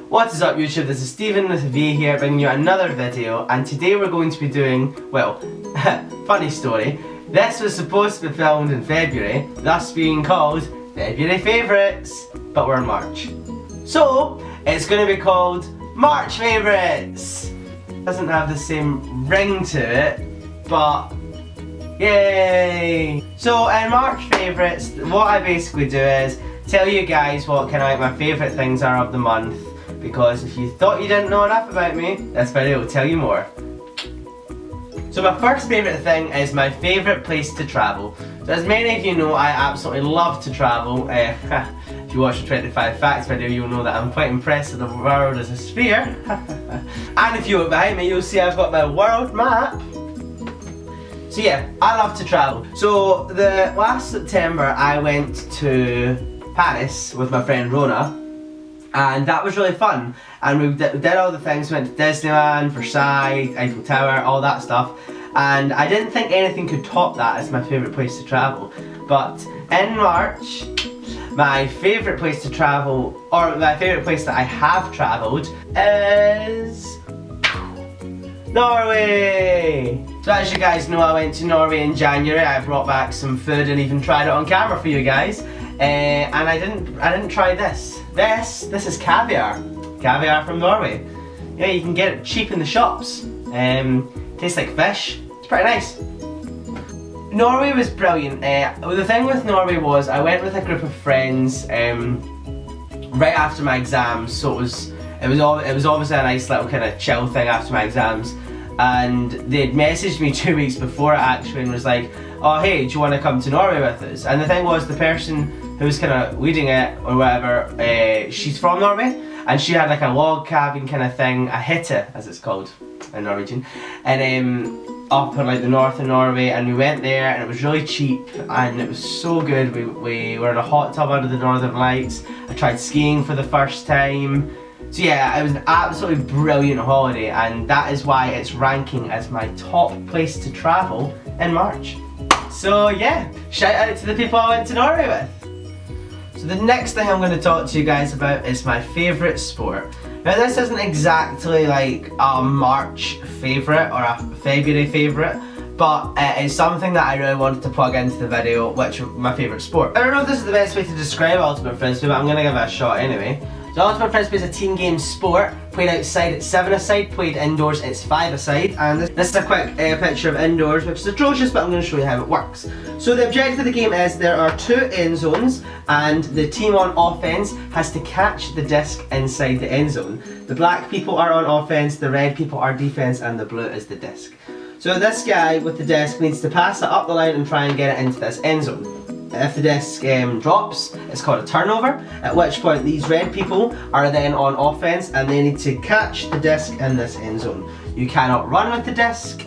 What is up YouTube, this is Stephen with a V here bringing you another video, and today we're going to be doing, well, funny story, this was supposed to be filmed in February, thus being called February Favourites, but we're in March. So, it's going to be called March Favourites! Doesn't have the same ring to it, but yay! So in March Favourites, what I basically do is tell you guys what kind of like my favourite things are of the month, because if you thought you didn't know enough about me, this video will tell you more. So my first favourite thing is my favourite place to travel. So as many of you know, I absolutely love to travel. If you watch the 25 Facts video, you'll know that I'm quite impressed with the world as a sphere. And if you look behind me, you'll see I've got my world map. So yeah, I love to travel. So the last September I went to Paris with my friend Rona, and that was really fun. And we did all the things, we went to Disneyland, Versailles, Eiffel Tower, all that stuff. And I didn't think anything could top that as my favourite place to travel. But in March, my favourite place to travel, or my favourite place that I have travelled, is Norway! So as you guys know, I went to Norway in January. I brought back some food and even tried it on camera for you guys. And I didn't try this. This is caviar. Caviar from Norway. Yeah, you can get it cheap in the shops. Tastes like fish. It's pretty nice. Norway was brilliant. The thing with Norway was I went with a group of friends right after my exams, so it was obviously a nice little kind of chill thing after my exams. And they'd messaged me 2 weeks before it actually and was like, oh hey, do you want to come to Norway with us? And the thing was, the person who was kind of leading it or whatever, she's from Norway, and she had like a log cabin kind of thing, a hytte as it's called in Norwegian, and up in like the north of Norway, and we went there and it was really cheap and it was so good. We were in a hot tub under the northern lights. I tried skiing for the first time. So yeah, it was an absolutely brilliant holiday, and that is why it's ranking as my top place to travel in March. So yeah, shout out to the people I went to Norway with. So the next thing I'm going to talk to you guys about is my favourite sport. Now this isn't exactly like a March favourite or a February favourite, but it is something that I really wanted to plug into the video, which is my favourite sport. I don't know if this is the best way to describe Ultimate Frisbee, but I'm going to give it a shot anyway. So Ultimate Frisbee is a team game sport, played outside it's 7-a-side, played indoors it's 5-a-side, and this is a quick picture of indoors, which is atrocious, but I'm going to show you how it works. So the objective of the game is there are 2 end zones, and the team on offense has to catch the disc inside the end zone. The black people are on offense, the red people are defense, and the blue is the disc. So this guy with the disc needs to pass it up the line and try and get it into this end zone. If the disc drops, it's called a turnover, at which point these red people are then on offense and they need to catch the disc in this end zone. You cannot run with the disc,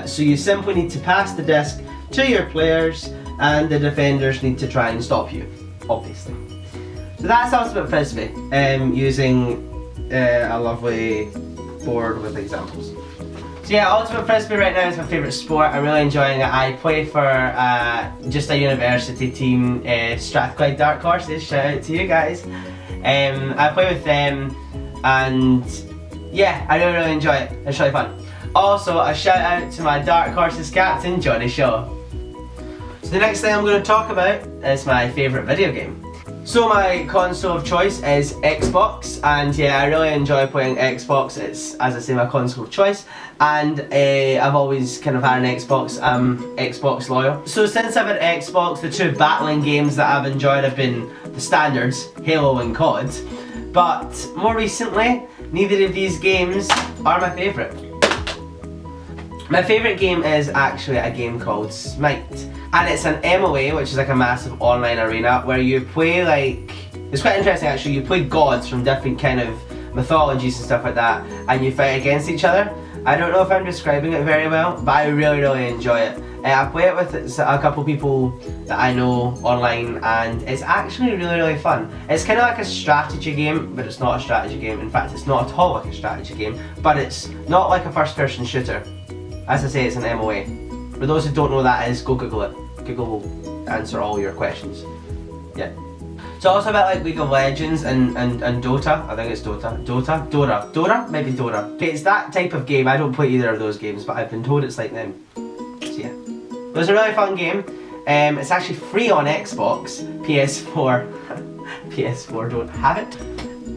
so you simply need to pass the disc to your players, and the defenders need to try and stop you, obviously. So that's Ultimate Frisbee, using a lovely board with examples. So yeah, Ultimate Frisbee right now is my favourite sport. I'm really enjoying it. I play for just a university team, Strathclyde Dark Horses, shout out to you guys. I play with them, and yeah, I really enjoy it. It's really fun. Also, a shout out to my Dark Horses captain, Johnny Shaw. So the next thing I'm going to talk about is my favourite video game. So my console of choice is Xbox, and yeah, I really enjoy playing Xbox. It's, as I say, my console of choice, and I've always kind of had an Xbox. I'm Xbox loyal. So since I've had Xbox, the 2 battling games that I've enjoyed have been the standards, Halo and COD, but more recently, neither of these games are my favourite. My favourite game is actually a game called Smite. And it's an MOA, which is like a massive online arena where you play like, it's quite interesting actually, you play gods from different kind of mythologies and stuff like that, and you fight against each other. I don't know if I'm describing it very well, but I really enjoy it. I play it with a couple people that I know online, and it's actually really fun. It's kind of like a strategy game, but it's not a strategy game. In fact, it's not at all like a strategy game, but it's not like a first-person shooter. As I say, it's an MOA. For those who don't know what that is, go Google it. Google will answer all your questions. Yeah. It's also a bit like League of Legends and Dota. I think it's Dota. Dora? Maybe Dora. Okay, it's that type of game. I don't play either of those games, but I've been told it's like them. So yeah. It was a really fun game. It's actually free on Xbox. PS4. PS4 don't have it.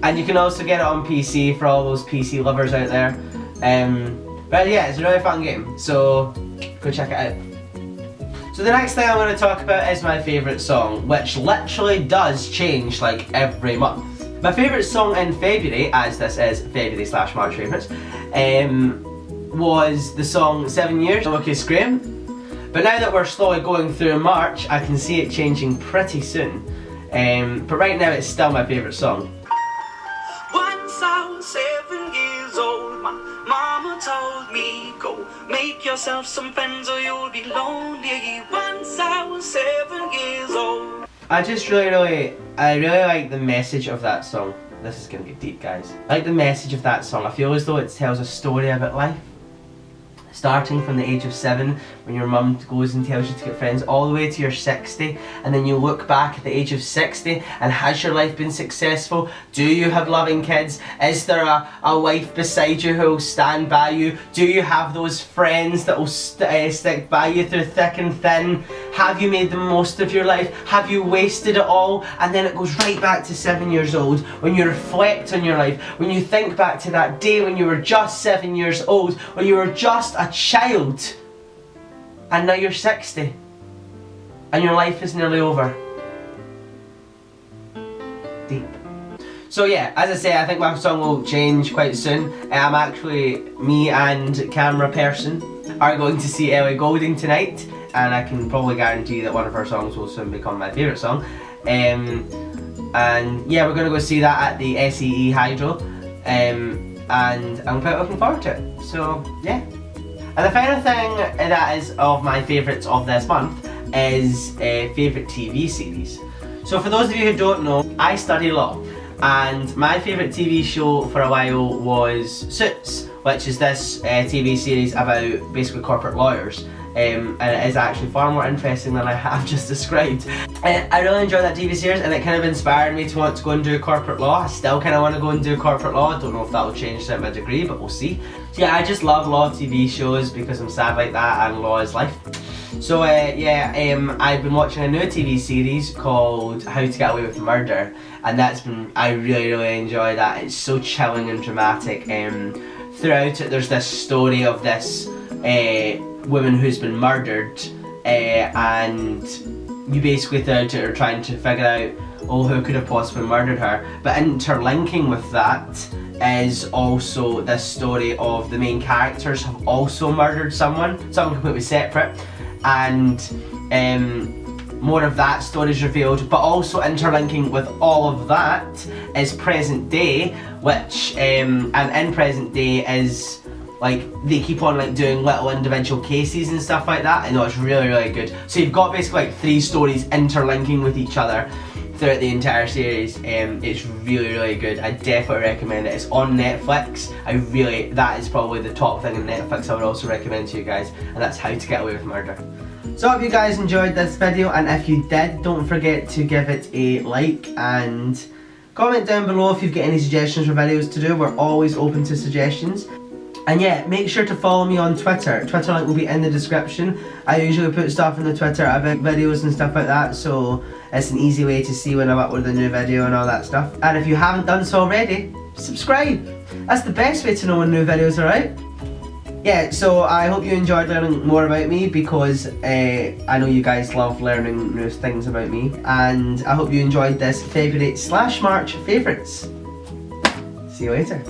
And you can also get it on PC for all those PC lovers out there. But yeah, it's a really fun game. So go check it out. So the next thing I'm going to talk about is my favourite song, which literally does change like every month. My favourite song in February, as this is February/March favourites, was the song 7 Years, Lucas Graham. But now that we're slowly going through March, I can see it changing pretty soon. But right now it's still my favourite song. Once I was 7 years old, my mama told me, go make yourself some friends or you'll be lonely. Once I was 7 years old. I really like the message of that song. This is gonna get deep, guys. I like the message of that song. I feel as though it tells a story about life. Starting from the age of 7, when your mum goes and tells you to get friends, all the way to your 60, and then you look back at the age of 60, and has your life been successful? Do you have loving kids? Is there a wife beside you who will stand by you? Do you have those friends that will stick by you through thick and thin? Have you made the most of your life? Have you wasted it all? And then it goes right back to 7 years old, when you reflect on your life, when you think back to that day when you were just 7 years old, when you were just a child, and now you're 60 and your life is nearly over. Deep. So yeah, as I say, I think my song will change quite soon. Me and camera person are going to see Ellie Goulding tonight, and I can probably guarantee that one of her songs will soon become my favourite song. And yeah, we're going to go see that at the SEE Hydro, and I'm quite looking forward to it. So yeah. And the final thing that is of my favourites of this month is favourite TV series. So for those of you who don't know, I study law, and my favourite TV show for a while was Suits, which is this TV series about basically corporate lawyers. And it is actually far more interesting than I have just described. I really enjoyed that TV series, and it kind of inspired me to want to go and do corporate law. I still kind of want to go and do corporate law. I don't know if that will change throughout my degree, but we'll see. So yeah, I just love law TV shows because I'm sad like that, and law is life. So I've been watching a new TV series called How to Get Away with Murder, and I really enjoy that. It's so chilling and dramatic. Throughout it, there's this story of this woman who's been murdered, and you basically throughout it are trying to figure out, oh, who could have possibly murdered her. But interlinking with that is also this story of the main characters have also murdered someone completely separate, and more of that story is revealed. But also interlinking with all of that is present day, which and in present day is like they keep on like doing little individual cases and stuff like that. I know, it's really good. So you've got basically like 3 stories interlinking with each other throughout the entire series. It's really good. I definitely recommend it. It's on Netflix. That is probably the top thing on Netflix I would also recommend to you guys, and that's How to Get Away with Murder. So I hope you guys enjoyed this video, and if you did, don't forget to give it a like and comment down below if you've got any suggestions for videos to do. We're always open to suggestions. And yeah, make sure to follow me on Twitter. Twitter link will be in the description. I usually put stuff in the Twitter about videos and stuff like that, so it's an easy way to see when I upload a new video and all that stuff. And if you haven't done so already, subscribe. That's the best way to know when new videos are out. Yeah, so I hope you enjoyed learning more about me, because I know you guys love learning new things about me. And I hope you enjoyed this February/March favourites. See you later.